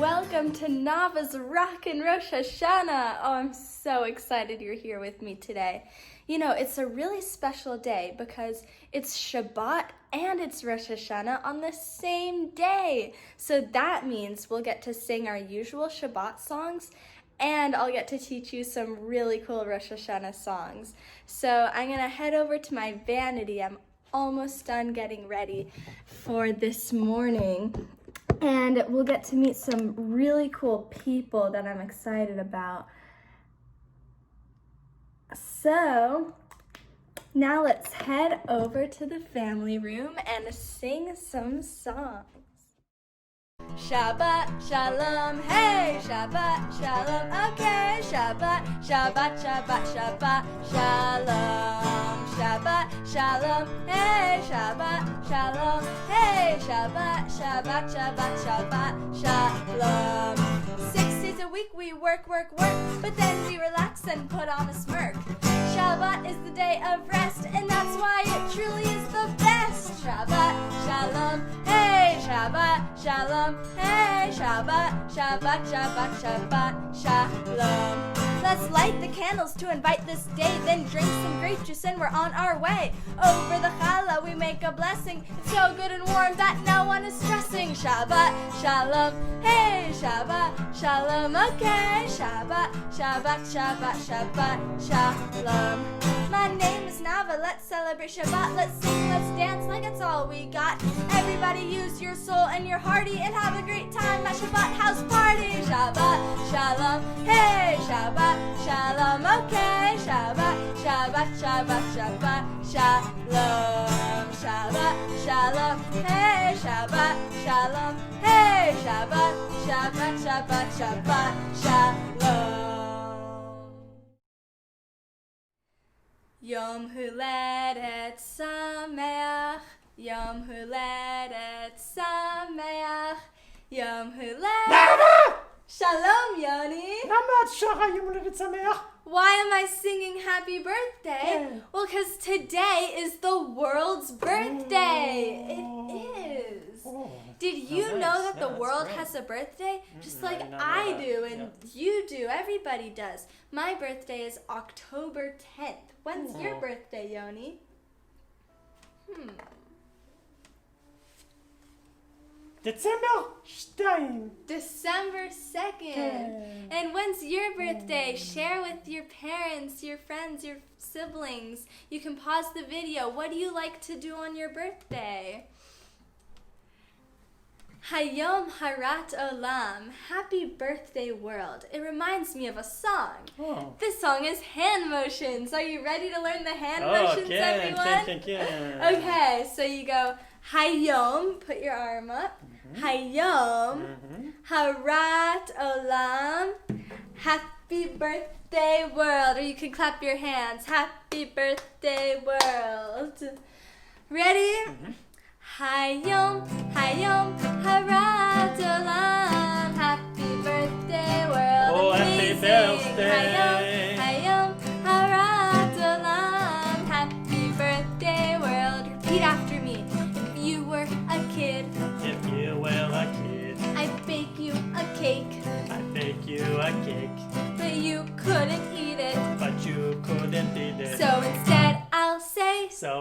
Welcome to Nava's Rockin' Rosh Hashanah. Oh, I'm so excited you're here with me today. You know, it's a really special day because it's Shabbat and it's Rosh Hashanah on the same day. So that means we'll get to sing our usual Shabbat songs and I'll get to teach you some really cool Rosh Hashanah songs. So I'm going to head over to my vanity. I'm almost done getting ready for this morning. And we'll get to meet some really cool people that I'm excited about. So now let's head over to the family room and sing some songs. Shabbat Shalom, hey, Shabbat Shalom, okay, Shabbat, Shabbat, Shabbat, Shabbat, Shalom, Shabbat Shalom, hey, Shabbat Shalom, hey, Shabbat, Shabbat, Shabbat, Shabbat, Shalom. 6 days a week we work, but then we relax and put on a smirk. Shabbat is the day of rest, and that's why it truly is the best. Shabbat Shalom, hey, Shabbat Shalom, hey, Shabbat, Shabbat, Shabbat, Shabbat, Shalom. Let's light the candles to invite this day, then drink some grape juice and we're on our way. Over the Challah we make a blessing. It's so good and warm that no one is stressing. Shabbat Shalom, hey, Shabbat Shalom, okay, Shabbat, Shabbat, Shabbat, Shabbat, Shalom. My name is Nava, let's celebrate Shabbat. Let's sing, let's dance like it's all we got. Everybody use your soul and your hearty and have a great time at Shabbat house party. Shabbat Shalom, hey, Shabbat Shalom, okay, Shabbat, Shabbat, Shabbat, Shabbat, Shalom. Shabbat Shalom, hey, Shabbat Shalom, hey, Shabbat, Shabbat, Shabbat, Shabbat, Shalom. Yom Huledet Sameach, Yom Huledet Sameach, Yom Huledet... Nava! Shalom, Yoni! Why am I singing happy birthday? Yeah. Well, because today is the world's birthday. It is. Did you know that the world has a birthday? Just like I do and you do. Everybody does. My birthday is October 10th. When's your birthday, Yoni? December 2. December 2nd. And when's your birthday? Share with your parents, your friends, your siblings. You can pause the video. What do you like to do on your birthday? Hayom Harat Olam. Happy birthday, world. It reminds me of a song. Oh. This song is hand motions. Are you ready to learn the hand motions, everyone? Okay, so you go Hayom, put your arm up. Hayom Harat Olam. Happy birthday, world. Or you can clap your hands. Happy birthday, world. Ready? Hayom, Hayom Harat Olam. Happy birthday, world. Oh, amazing. happy birthday. Hayom, Hayom Harat Olam. Happy birthday, world. Repeat after me. If you were a kid, If you were a kid, I'd bake you a cake, I'd bake you a cake, but you couldn't eat it. but you couldn't eat it. So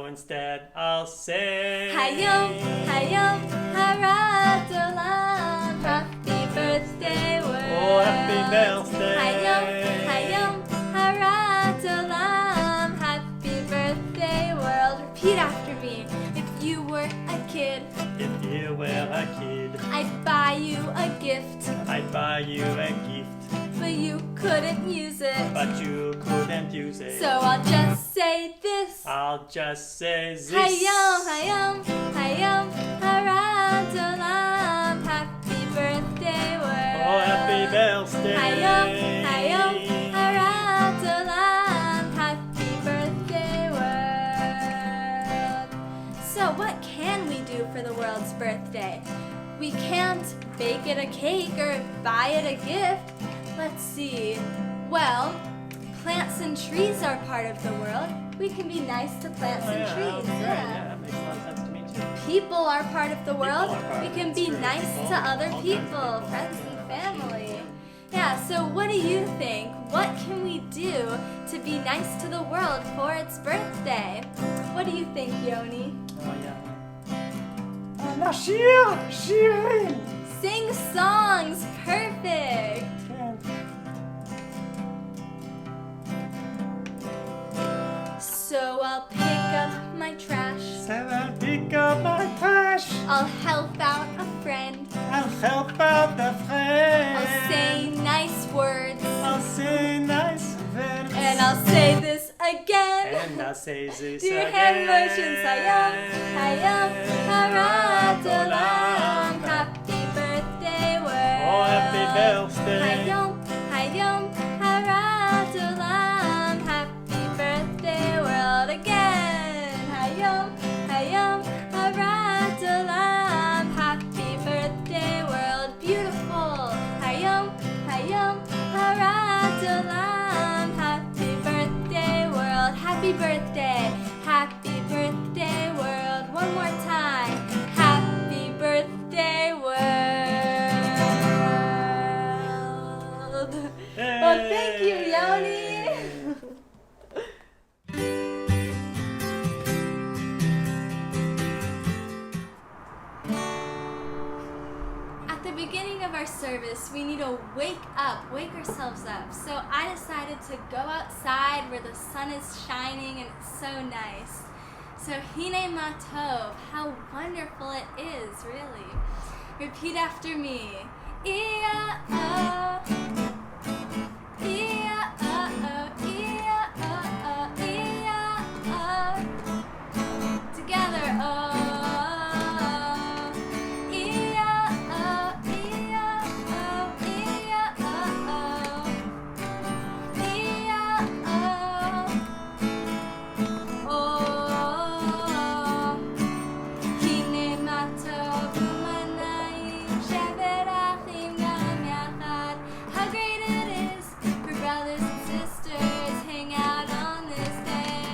instead, I'll say, Hayom, Hayom Harat Olam. Happy birthday, world. Oh, happy birthday. Hayom, Hayom Harat Olam. Happy birthday, world. Repeat after me. If you were a kid, If you were a kid, I'd buy you a gift, I'd buy you a gift, but you couldn't use it. but you couldn't use it. So I'll just say this. I'll just say this. Hayom, Hayom, Hayom Harat Olam. Happy birthday, world. Oh, happy birthday. Hayom, Hayom Harat Olam. Happy birthday, world. So what can we do for the world's birthday? We can't bake it a cake or buy it a gift. Let's see. Well, plants and trees are part of the world. We can be nice to plants and trees. Yeah, that makes a lot of sense to me too. People are part of the world. are part We of can it. be It's true. nice People, to other all kinds of people, people. friends and family. Yeah, so what do you think? What can we do to be nice to the world for its birthday? What do you think, Yoni? Oh, yeah. לשיר, שירים. Sing songs, perfect. כן. So I'll pick up my trash. So I'll pick up my trash. I'll help out a friend. I'll help out the friend. I'll say nice words. I'll say nice words. And I'll say this again. And I'll say this Do your again. hand motions. Hayam, hayam, harat olam. Happy birthday world. Oh, happy birthday. Hayam, hayam, harat olam. Happy birthday world again. Hayam, hayam, harat olam. Happy birthday world. Beautiful. Hayam, hayam, harat olam. Happy birthday world. Happy birthday. Happy birthday world. One more time. Happy birthday world. Well, thank you, Yoni. At the beginning of our service, we need to wake ourselves up. So I decided to go outside where the sun is shining and it's so nice. So Hine Ma Tov, how wonderful it is, really. Repeat after me. Ia-oh. Ia-oh, ia-oh, ia-oh. Together, oh. Ia-oh, ia-oh, ia-oh. Ia-oh. Oh. Hine ma tov u'manayim shevet achim gam yachad. How great it is for brothers and sisters hang out on this day.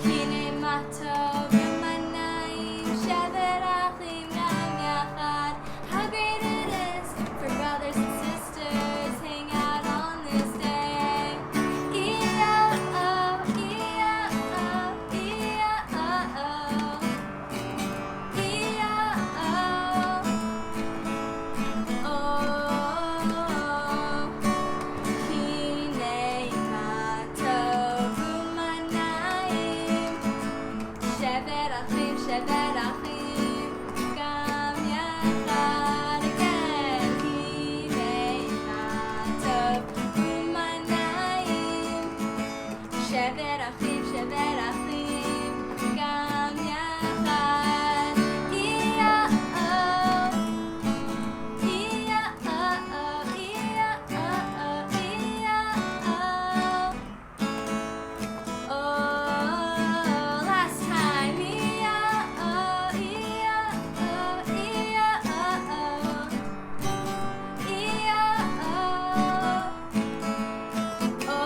Hine ma tov u'manayim shevet achim gam yachad. How great it is for brothers and sisters hang out on this day. E-oh-oh, E-oh-oh, E-oh-oh. E-oh-oh. Oh. Hine ma tov u'manayim shevet achim gam yachad again. Hine ma tov u'manayim shevet achim gam yachad. E-oh-oh. E-oh-oh, E-oh-oh, E-oh-oh. Oh, last time. E-oh-oh, E-oh-oh, E-oh-oh. E-oh-oh. Oh.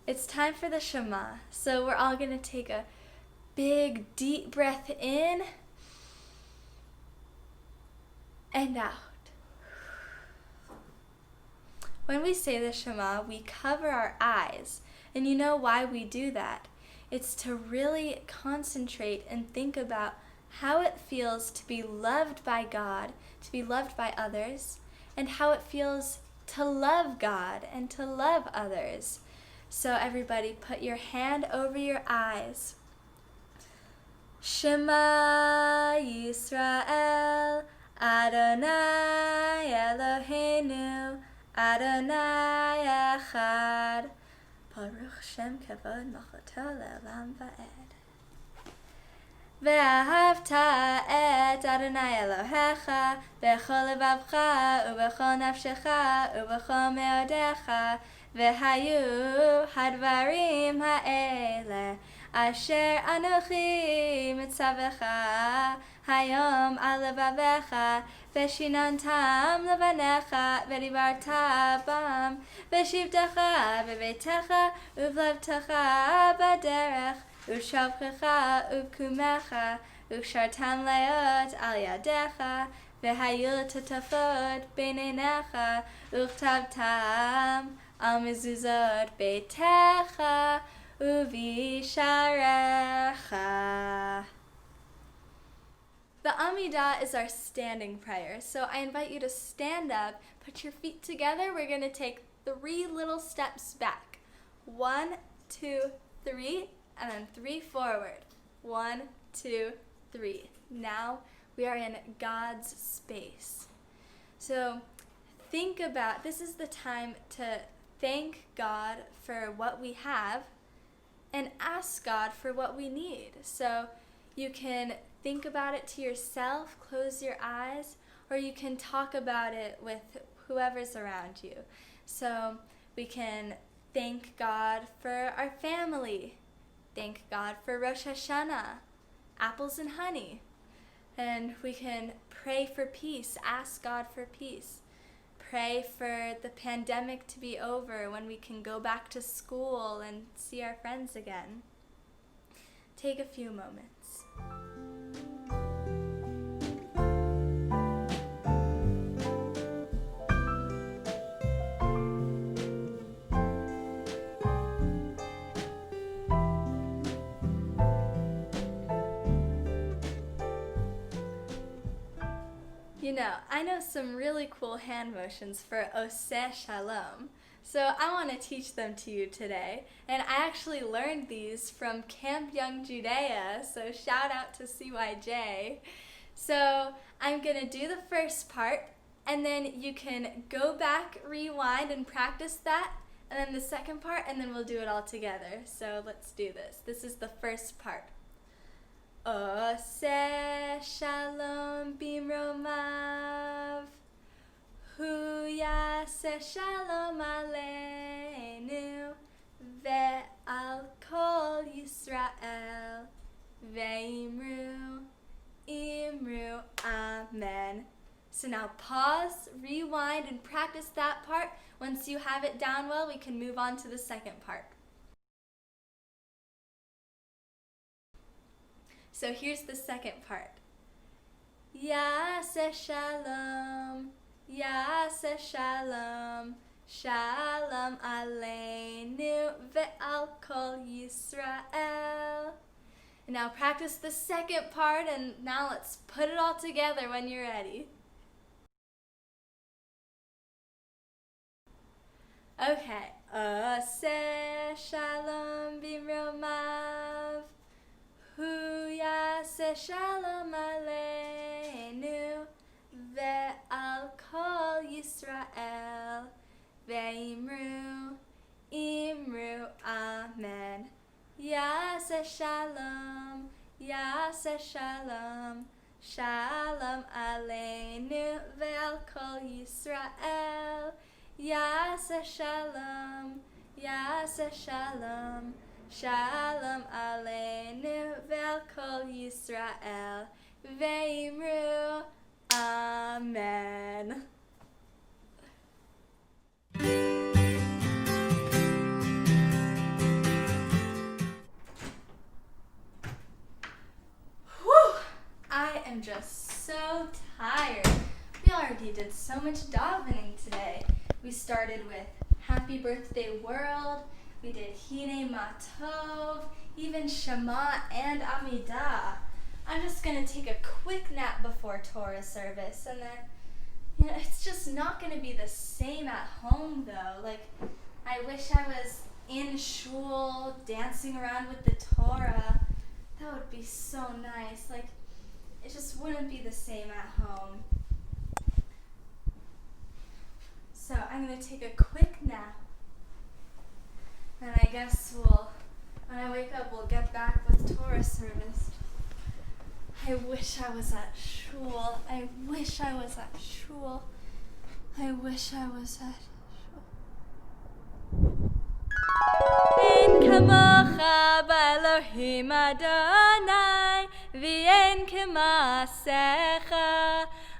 It's time for the Shema. So we're all going to take a big, deep breath in and out. When we say the Shema, we cover our eyes. And you know why we do that? It's to really concentrate and think about how it feels to be loved by God, to be loved by others, and how it feels to love God and to love others. So everybody, put your hand over your eyes. Shema Yisrael, Adonai Eloheinu, Adonai Echad. Baruch Shem Kavod Malchuto Le'olam Va'ed. ואהבת את אדוני אלוהיך בכל לבבך ובכל נפשך ובכל מאודיך והיו הדברים האלה אשר אנוכי מצווך היום על לבביך ושיננתם לבניך ודיברת בם בשבתך בביתך ובלבתך בדרך ושפחך וקומך, וקשרתם להיות על ידיך, והיו לטוטפות בין עיניך, וכתבתם על מזוזות ביתך ובשעריך. The Amidah is our standing prayer, so I invite you to stand up, put your feet together. We're going to take 3 little steps back. 1, 2, 3, and then 3 forward. 1, 2, 3. Now we are in God's space. So think about, this is the time to thank God for what we have and ask God for what we need. So you can think about it to yourself, close your eyes, or you can talk about it with whoever's around you. So we can thank God for our family, thank God for Rosh Hashanah, apples and honey, and we can pray for peace, ask God for peace, pray for the pandemic to be over when we can go back to school and see our friends again. Take a few moments. You know, I know some really cool hand motions for Oseh Shalom, so I want to teach them to you today. And I actually learned these from Camp Young Judea, so shout out to CYJ. So I'm going to do the first part, and then you can go back, rewind, and practice that, and then the second part, and then we'll do it all together. So let's do this. This is the first part. Oseh Shalom bimromav, Hu Yaseh Shalom aleinu, ve'al kol Yisrael, ve'imru, imru, amen. So now pause, rewind, and practice that part. Once you have it down well, we can move on to the second part. So here's the second part. Yaseh Shalom, Yaseh Shalom, Shalom aleinu ve'al kol Yisrael. And now practice the second part, and now let's put it all together when you're ready. Okay. Oseh Shalom bimromav, Hu Yaseh Shalom aleinu, ve'al kol Yisrael, ve'imru, imru, amen. Yaseh Shalom, Yaseh Shalom, Shalom aleinu, ve'al kol Yisrael, Yaseh Shalom, Yaseh Shalom, Shalom aleinu ve'al kol Yisrael, ve'imru, amen. Whew! I am just so tired. We already did so much davening today. We started with Happy Birthday World. We did Hine Matov, even Shema and Amidah. I'm just going to take a quick nap before Torah service, and then, it's just not going to be the same at home, though. Like, I wish I was in shul, dancing around with the Torah. That would be so nice. Like, it just wouldn't be the same at home. So I'm going to take a quick nap. And I guess when I wake up, we'll get back with Torah service. I wish I was at shul. I wish I was at shul. I wish I was at shul. Ein kamocha b'Elohim Adonai, v'ein k'maasecha,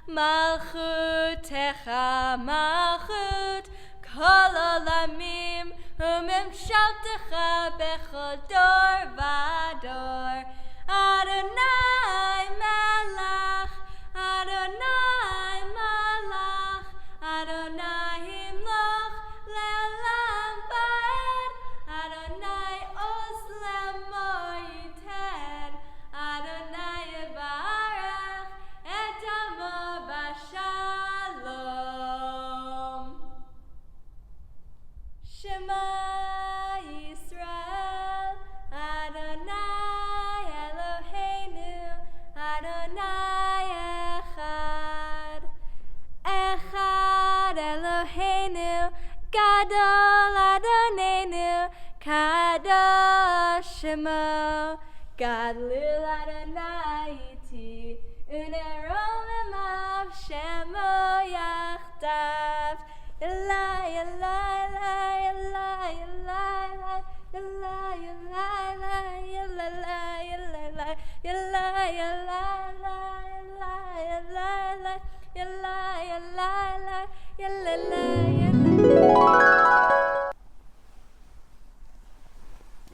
malchutecha malchut, kol olamim, וממשלתך בכל דור ודור. אדוני מלך, אדוני מלך, אדוני ימלוך לעולם ועד. אדוני עוז לאמור ייתן, אדוני יברך את עמו בשלום. Shema Yisrael, Adonai Eloheinu, Adonai Echad. Echad Eloheinu, Gadol Adonenu, Kadosh Shemo. Gadlul Adonai iti, uneromemav Shemo yachdav. Elai, Elai, Elai, Elai, Elai, Elai, Elai, Elai, Elai, Elai,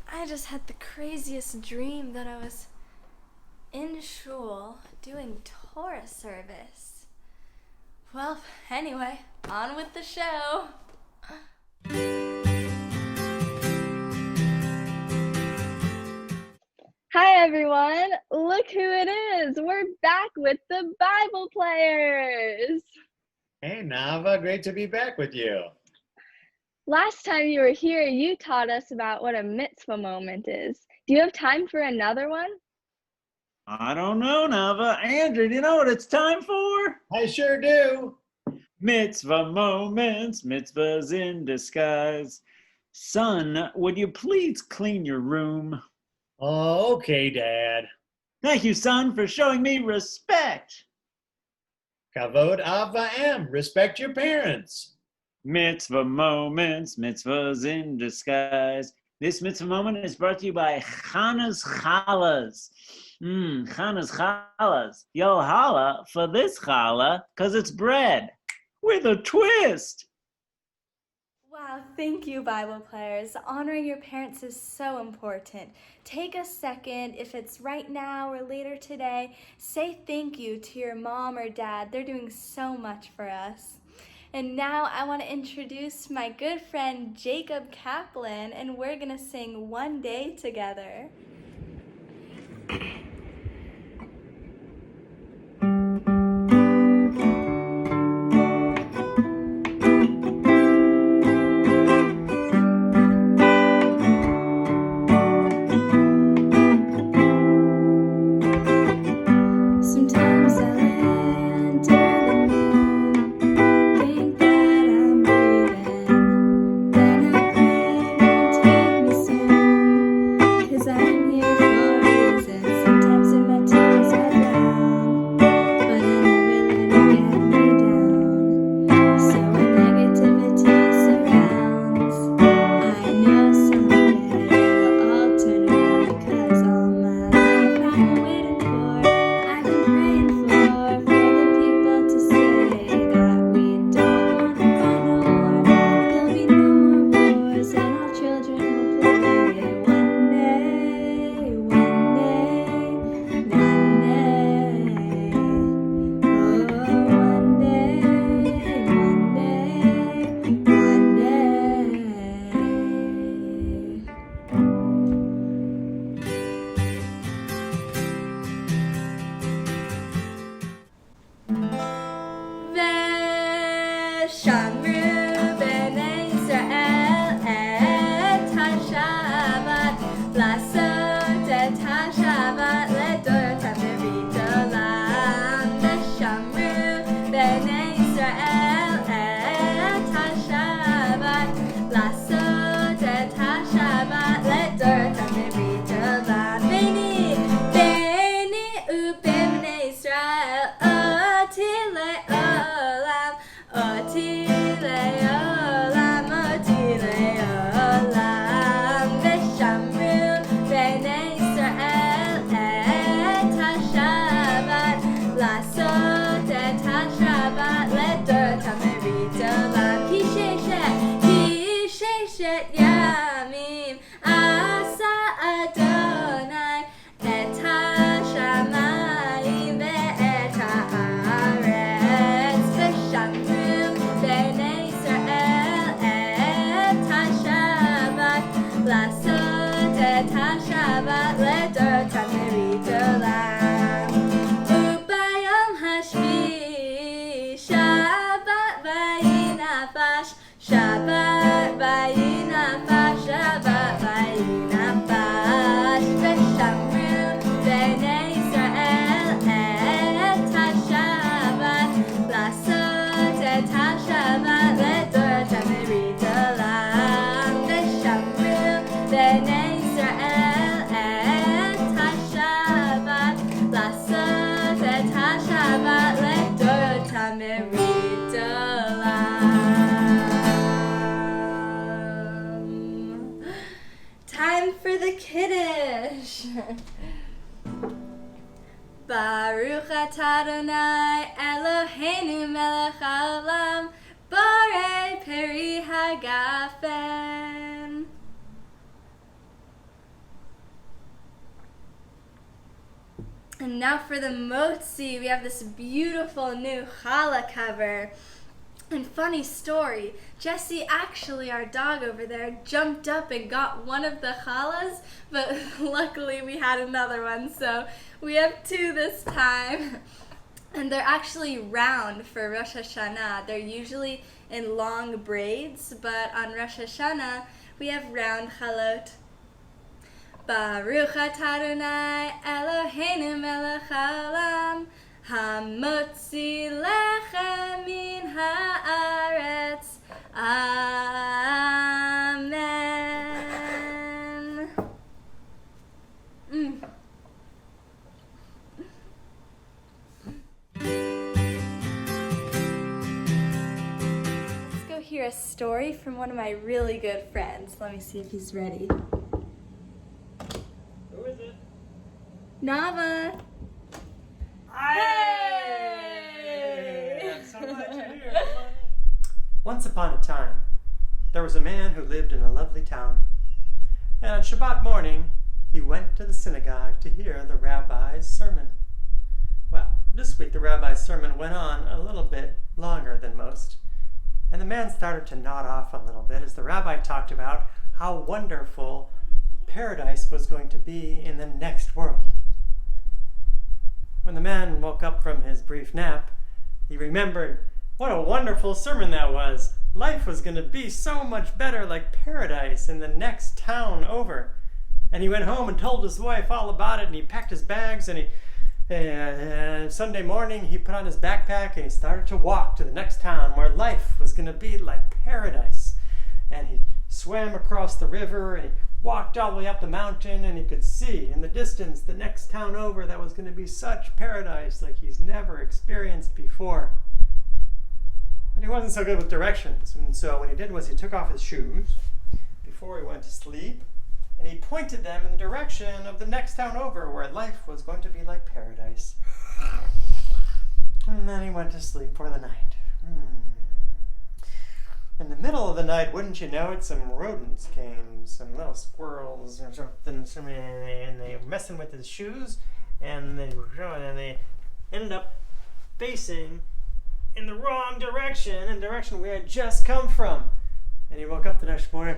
I just had the craziest dream that I was in shul doing Torah service. Well, anyway, on with the show. Hi everyone, look who it is. We're back with the Bible players. Hey Nava, great to be back with you. Last time you were here, you taught us about what a mitzvah moment is. Do you have time for another one? I don't know, Nava. Andrew, do you know what it's time for? I sure do. Mitzvah moments, mitzvahs in disguise. Son, would you please clean your room? Oh, okay, Dad. Thank you, son, for showing me respect. Kavod av va'em, respect your parents. Mitzvah moments, mitzvahs in disguise. This mitzvah moment is brought to you by Chana's Challahs. Chana's Challahs. Yo holla for this challah, cause it's bread with a twist. Wow, thank you, Bible players. Honoring your parents is so important. Take a second, if it's right now or later today, say thank you to your mom or dad. They're doing so much for us. And now I want to introduce my good friend Jacob Kaplan, and we're going to sing One Day together. Sometimes I lay under the moon, think that I'm breathing. Then I pray, don't take me soon, 'cause I'm here for a reason. Sometimes in my tears I drown, but I never let it get me down. So when negativity surrounds, I know someday it'll all turn around, because all my life I've been waiting for. I've been praying for the people to say that we don't want to fight no more. There'll be no more wars and all children will play. One day, one day, one day. Oh, one day, one day, one day. ושמרו בני ישראל את השבת, לעשות את השבת לדורותם בברית עולם. ושמרו בני ישראל את השבת, לעשות את השבת לדורותם בברית עולם. ביני ובני ישראל אותי לעולם, אותי לעולם, אותי לעולם. ושמרו בני ישראל את השבת, לעשות את השבת לדורותם בברית עולם. כי ששת Baruch atah Adonai Eloheinu melech haolam borei peri hagafen. And now for the motzi, we have this beautiful new challah cover. And funny story, Jessie, actually our dog over there, jumped up and got one of the challahs, but luckily we had another one, so we have two this time. And they're actually round for Rosh Hashanah. They're usually in long braids, but on Rosh Hashanah we have round chalot. Baruch atah Adonai Eloheinu melech haolam hamotzi lechem min haaretz. Amen. Let's go hear a story from one of my really good friends. Let me see if he's ready. Who is it? Nava. Hey! I'm so glad you're here. Once upon a time, there was a man who lived in a lovely town. And on Shabbat morning, he went to the synagogue to hear the rabbi's sermon. Well, this week the rabbi's sermon went on a little bit longer than most. And the man started to nod off a little bit as the rabbi talked about how wonderful paradise was going to be in the next world. When the man woke up from his brief nap, he remembered what a wonderful sermon that was. Life was going to be so much better, like paradise in the next town over. And he went home and told his wife all about it, and he packed his bags, and Sunday morning he put on his backpack and he started to walk to the next town where life was going to be like paradise. And he swam across the river and he walked all the way up the mountain, and he could see in the distance the next town over that was going to be such paradise like he's never experienced before. But he wasn't so good with directions, and so what he did was he took off his shoes before he went to sleep, and he pointed them in the direction of the next town over where life was going to be like paradise. And then he went to sleep for the night. In the middle of the night, wouldn't you know it, some rodents came, some little squirrels or something, and they were messing with his shoes, and they ended up facing in the wrong direction, in the direction we had just come from. And he woke up the next morning,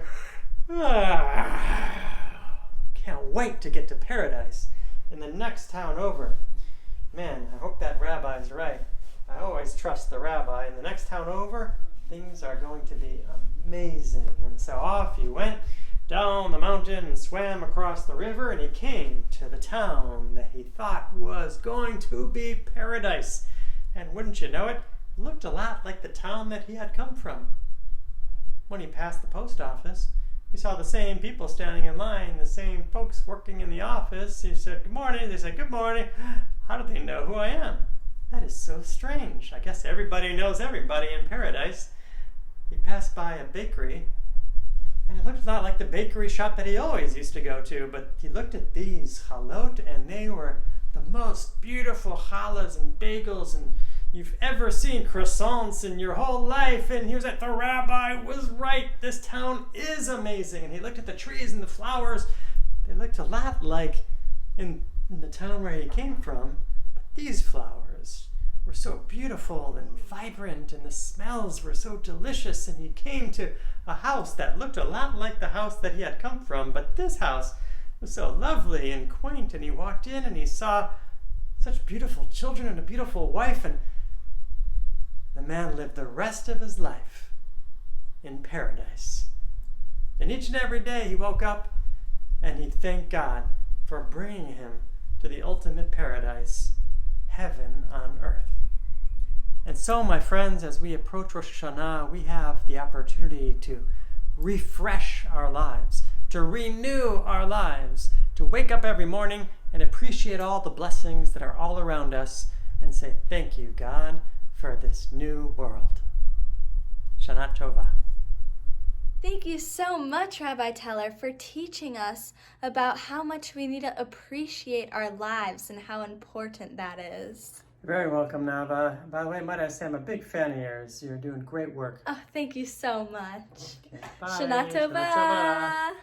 can't wait to get to paradise in the next town over. Man, I hope that rabbi's right. I always trust the rabbi. In the next town over, things are going to be amazing. And so off he went down the mountain and swam across the river, and he came to the town that he thought was going to be paradise. And wouldn't you know it, it looked a lot like the town that he had come from. When he passed the post office, he saw the same people standing in line, the same folks working in the office. He said, "Good morning." They said, "Good morning." How do they know who I am? That is so strange. I guess everybody knows everybody in paradise. He passed by a bakery, and it looked a lot like the bakery shop that he always used to go to, but he looked at these chalot, and they were the most beautiful challahs and bagels and you've ever seen, croissants in your whole life. And he was like, the rabbi was right. This town is amazing. And he looked at the trees and the flowers. They looked a lot like in the town where he came from, but these flowers were so beautiful and vibrant, and the smells were so delicious. And he came to a house that looked a lot like the house that he had come from, but this house was so lovely and quaint. And he walked in and he saw such beautiful children and a beautiful wife, and the man lived the rest of his life in paradise. And each and every day he woke up and he thanked God for bringing him to the ultimate paradise, heaven on earth. And so, my friends, as we approach Rosh Hashanah, we have the opportunity to refresh our lives, to renew our lives, to wake up every morning and appreciate all the blessings that are all around us and say, thank you, God, for this new world. Shana Tova. Thank you so much, Rabbi Teller, for teaching us about how much we need to appreciate our lives and how important that is. You're very welcome, Nava. By the way, might I say I'm a big fan of yours. You're doing great work. Oh, thank you so much. Okay, bye. Shana Shana Tova. Tova.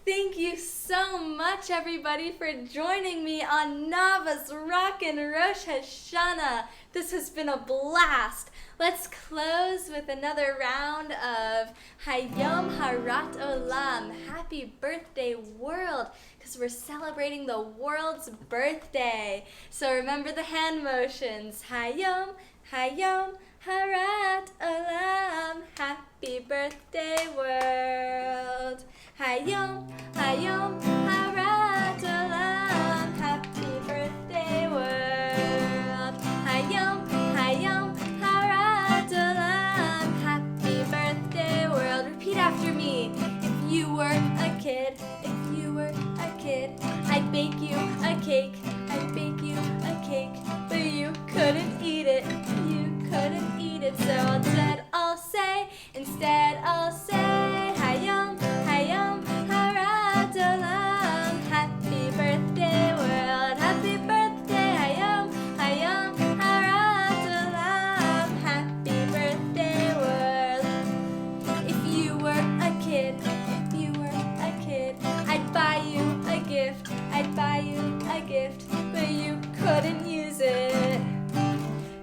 Thank you so much, everybody, for joining me on Nava's Rockin' Rosh Hashanah. This has been a blast. Let's close with another round of Hayom Harat Olam. Happy birthday, world, because we're celebrating the world's birthday. So remember the hand motions. Hayom, Hayom Harat Olam. Happy birthday, world. Hayom, Hayom Harat Olam. Happy birthday, world. Hayom, Hayom Harat Olam. Happy birthday, world. Repeat after me. If you were a kid, if you were a kid, I'd bake you a cake, I'd bake you a cake, but you couldn't eat it, you couldn't eat it. So instead I'll say, Hayom, Hayom Harat Olam. Happy birthday, world. Happy birthday, Hayom, Hayom Harat Olam. Happy birthday, world. If you were a kid, if you were a kid, I'd buy you a gift, I'd buy you a gift, but you couldn't use it.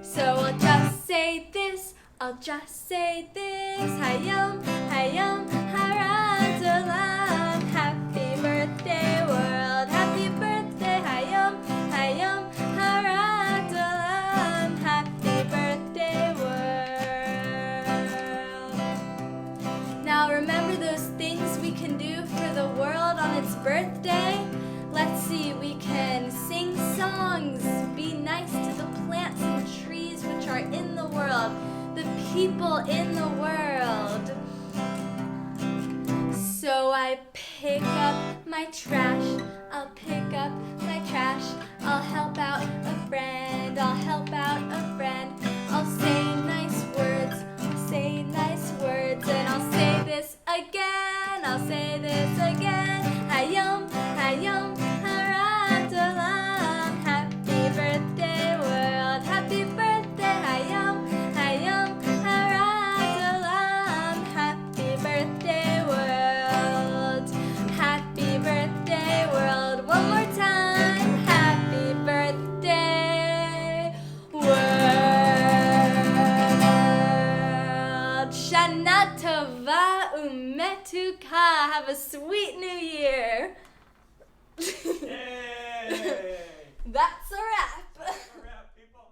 So I'll just say this, I'll just say this. Hayom, Hayom Harat Olam. Happy birthday, world. Happy birthday, Hayom, Hayom Harat Olam. Happy birthday, world. Now remember those things we can do for the world on its birthday? Let's see, we can sing songs, be nice to the plants and trees which are in the world, the people in the world. So I pick up my trash, I'll pick up my trash, I'll help out a friend, I'll help out a friend, I'll say nice words, I'll say nice words, and I'll say this again, I'll say this again. Hayom, Hayom Harat Olam. Happy birthday, world. Happy birthday, Hayom, Hayom Harat Olam. Happy birthday, world. Happy birthday, world. One more time. Happy birthday, world. Shana Tova Umetuka. Have a sweet new year. Yay! That's a wrap. That's a wrap, people.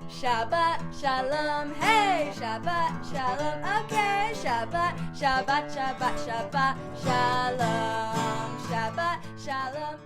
Shabbat Shalom, hey, Shabbat Shalom, okay, Shabbat, Shabbat, Shabbat, Shabbat, Shalom, Shabbat Shalom.